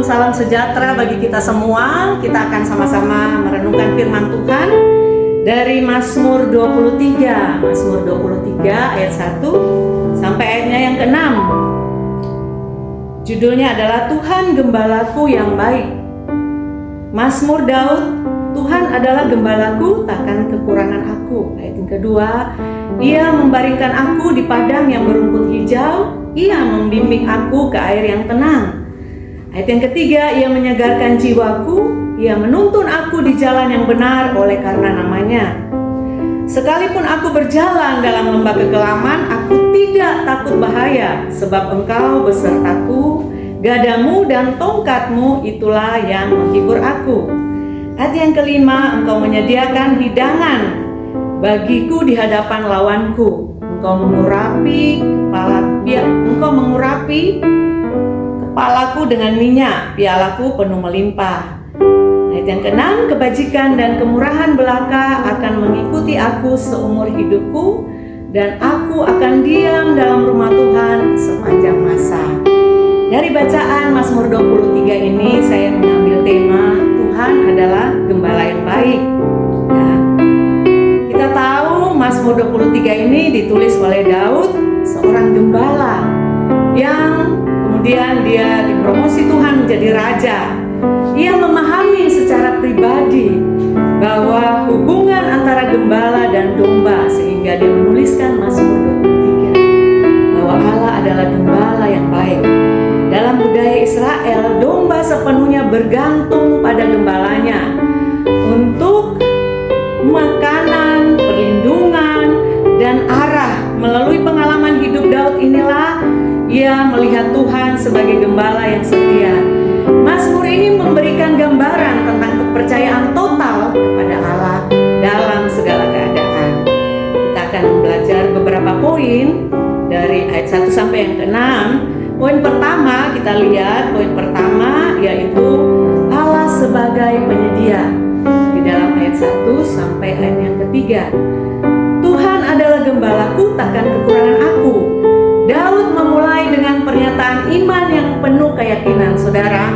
salam sejahtera bagi kita semua. Kita akan sama-sama merenungkan firman Tuhan dari Mazmur 23. Mazmur 23 ayat 1 sampai ayatnya yang ke-6. Judulnya adalah Tuhan Gembalaku yang baik. Mazmur Daud, Tuhan adalah gembalaku, takkan kekurangan aku. Ayat yang kedua, Ia membaringkan aku di padang yang berumput hijau, Ia membimbing aku ke air yang tenang. Ayat yang ketiga, Ia menyegarkan jiwaku, Ia menuntun aku di jalan yang benar oleh karena namanya. Sekalipun aku berjalan dalam lembah kekelaman, aku tidak takut bahaya, sebab Engkau besertaku, gadamu dan tongkatmu itulah yang menghibur aku. Ayat yang kelima, Engkau menyediakan hidangan bagiku di hadapan lawanku. Engkau mengurapi kepalaku dengan minyak, pialaku penuh melimpah. Ayat yang keenam, kebajikan dan kemurahan belaka akan mengikuti aku seumur hidupku, dan aku akan diam dalam rumah Tuhan sepanjang masa. Dari bacaan Mazmur 23 ini saya mengambil tema Tuhan adalah gembala yang baik. Ya. Kita tahu Mazmur 23 ini ditulis oleh Daud, seorang gembala yang kemudian dia dipromosi Tuhan menjadi raja. Ia memahami secara pribadi bahwa hubungan antara gembala dan domba, sehingga dia menuliskan Mazmur 23 bahwa Allah adalah gembala yang baik. Dalam budaya Israel, domba sepenuhnya bergantung pada gembalanya untuk makanan, perlindungan, dan arah. Melalui pengalaman hidup Daud inilah ia melihat Tuhan sebagai gembala yang setia. Mazmur ini memberikan gambaran tentang kepercayaan total kepada Allah dalam segala keadaan. Kita akan belajar beberapa poin dari ayat 1 sampai yang ke-6. Poin pertama kita lihat, poin pertama yaitu Allah sebagai penyedia. Di dalam ayat 1 sampai ayat yang ketiga. Tuhan adalah gembalaku, takkan kekurangan aku. Daud memulai dengan pernyataan iman yang penuh keyakinan. Saudara,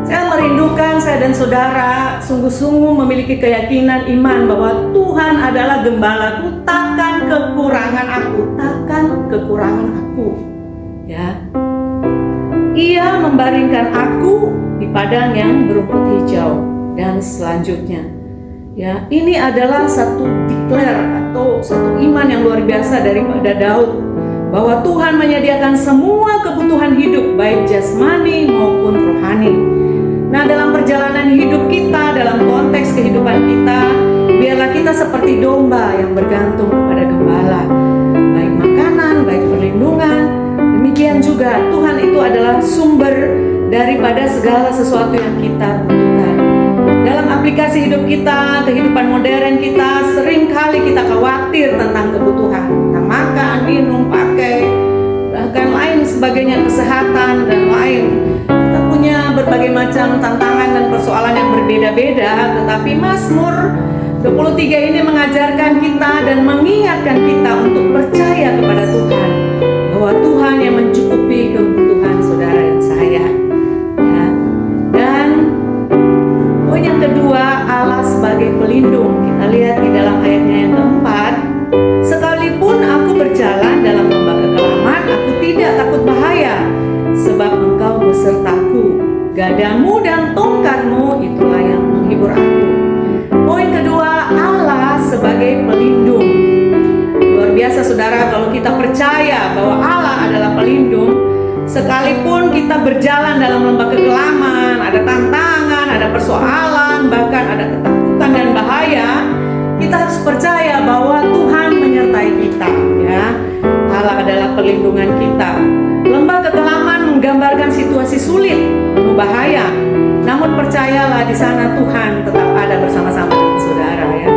saya merindukan saya dan saudara sungguh-sungguh memiliki keyakinan iman bahwa Tuhan adalah gembalaku, takkan kekurangan aku, takkan kekurangan aku. Ya. Ia membaringkan aku di padang yang berumput hijau. Dan selanjutnya, ya, ini adalah satu declare atau satu iman yang luar biasa daripada Daud, bahwa Tuhan menyediakan semua kebutuhan hidup, baik jasmani maupun rohani. Nah, dalam perjalanan hidup kita, dalam konteks kehidupan kita, biarlah kita seperti domba yang bergantung kepada gembala, baik makanan, baik perlindungan. Demikian juga Tuhan itu adalah sumber daripada segala sesuatu yang kita butuhkan. Dalam aplikasi hidup kita, kehidupan modern kita, seringkali kita khawatir tentang kebutuhan, tentang makan, minum, pakai, bahkan lain sebagainya, kesehatan dan lain. Kita punya berbagai macam tantangan dan persoalan yang berbeda-beda, tetapi Mazmur 23 ini mengajarkan kita dan mengingatkan kita untuk percaya kepada Tuhan, bahwa Tuhan yang mencukupi kebutuhan saudara dan saya. Ya. Dan poin yang kedua, Allah sebagai pelindung. Kita lihat di dalam ayatnya yang keempat, sekalipun aku berjalan dalam lembah kekelaman, aku tidak takut bahaya, sebab Engkau besertaku, gadamu dan tongkatmu itulah yang menghibur aku. Poin kedua, Allah sebagai pelindung. Luar biasa saudara, kalau kita percaya bahwa Allah adalah pelindung, sekalipun kita berjalan dalam lembah kekelaman, ada tantangan, ada persoalan, bahkan ada ketakutan dan bahaya, kita harus percaya bahwa Tuhan menyertai kita, ya. Allah adalah pelindungan kita. Lembah kekelaman menggambarkan situasi sulit, penuh bahaya. Namun percayalah di sana Tuhan tetap ada bersama-sama dengan saudara, ya.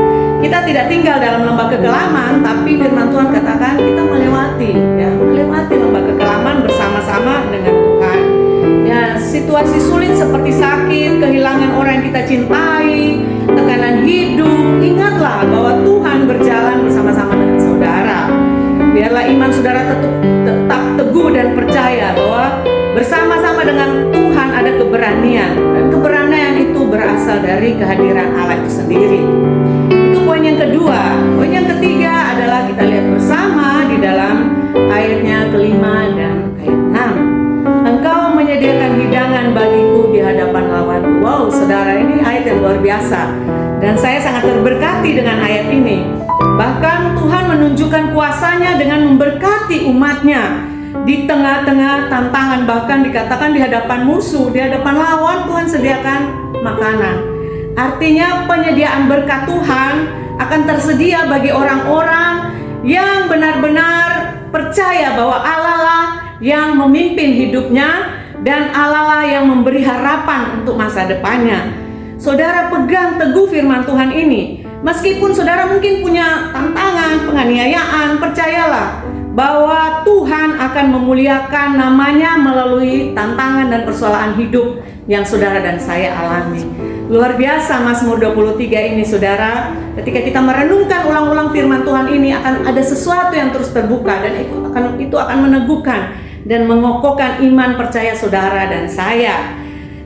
Kita tidak tinggal dalam lembah kekelaman, tapi firman Tuhan katakan kita melewati lembah kekelaman bersama-sama dengan Tuhan. Ya, situasi sulit seperti sakit, kehilangan orang yang kita cintai, tekanan hidup, ingatlah bahwa Tuhan berjalan bersama-sama dengan saudara. Biarlah iman saudara tetap teguh dan percaya bahwa bersama-sama dengan Tuhan ada kebenaran keberanian, dan keberanian itu berasal dari kehadiran Allah itu sendiri. Itu poin yang kedua. Poin yang ketiga adalah kita lihat bersama di dalam ayatnya kelima dan ayat 6. Engkau menyediakan hidangan bagiku di hadapan lawanku. Wow, saudara, ini ayat yang luar biasa. Dan saya sangat terberkati dengan ayat ini. Bahkan Tuhan menunjukkan kuasanya dengan memberkati umatnya. Di tengah-tengah tantangan, bahkan dikatakan di hadapan musuh, di hadapan lawan, Tuhan sediakan makanan. Artinya penyediaan berkat Tuhan akan tersedia bagi orang-orang yang benar-benar percaya bahwa Allah lah yang memimpin hidupnya dan Allah lah yang memberi harapan untuk masa depannya. Saudara, pegang teguh firman Tuhan ini. Meskipun saudara mungkin punya tantangan, penganiayaan, percayalah bahwa Tuhan akan memuliakan namanya melalui tantangan dan persoalan hidup yang saudara dan saya alami. Luar biasa Mazmur 23 ini, saudara. Ketika kita merenungkan ulang-ulang firman Tuhan ini, akan ada sesuatu yang terus terbuka, dan itu akan meneguhkan dan mengokohkan iman percaya saudara dan saya.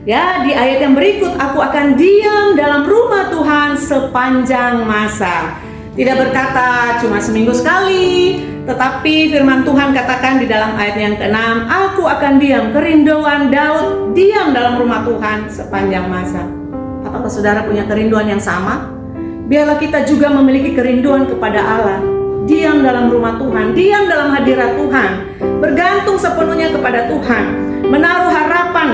Ya, di ayat yang berikut, aku akan diam dalam rumah Tuhan sepanjang masa. Tidak berkata cuma seminggu sekali, tetapi firman Tuhan katakan di dalam ayat yang ke-6, aku akan diam. Kerinduan Daud, diam dalam rumah Tuhan sepanjang masa. Apakah saudara punya kerinduan yang sama? Biarlah kita juga memiliki kerinduan kepada Allah. Diam dalam rumah Tuhan, diam dalam hadirat Tuhan, bergantung sepenuhnya kepada Tuhan, menaruh harapan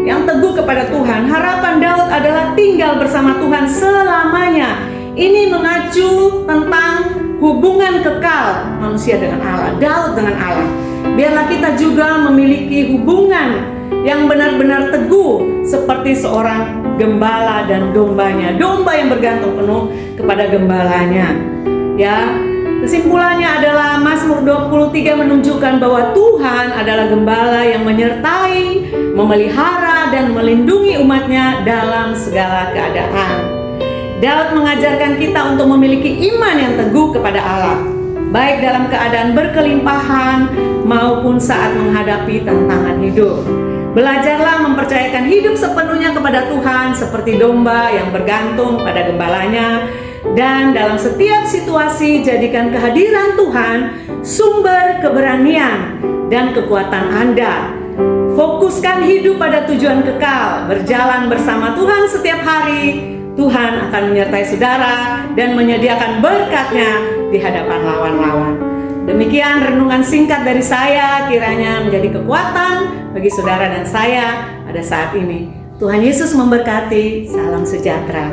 yang teguh kepada Tuhan. Harapan Daud adalah tinggal bersama Tuhan selamanya. Ini mengacu tentang hubungan kekal manusia dengan Allah, Daud dengan Allah. Biarlah kita juga memiliki hubungan yang benar-benar teguh seperti seorang gembala dan dombanya. Domba yang bergantung penuh kepada gembalanya. Ya, kesimpulannya adalah Mazmur 23 menunjukkan bahwa Tuhan adalah gembala yang menyertai, memelihara, dan melindungi umatnya dalam segala keadaan. Daud mengajarkan kita untuk memiliki iman yang teguh kepada Allah, baik dalam keadaan berkelimpahan maupun saat menghadapi tantangan hidup. Belajarlah mempercayakan hidup sepenuhnya kepada Tuhan seperti domba yang bergantung pada gembalanya, dan dalam setiap situasi jadikan kehadiran Tuhan sumber keberanian dan kekuatan Anda. Fokuskan hidup pada tujuan kekal, berjalan bersama Tuhan setiap hari. Tuhan akan menyertai saudara dan menyediakan berkat-Nya di hadapan lawan-lawan. Demikian renungan singkat dari saya, kiranya menjadi kekuatan bagi saudara dan saya pada saat ini. Tuhan Yesus memberkati. Salam sejahtera.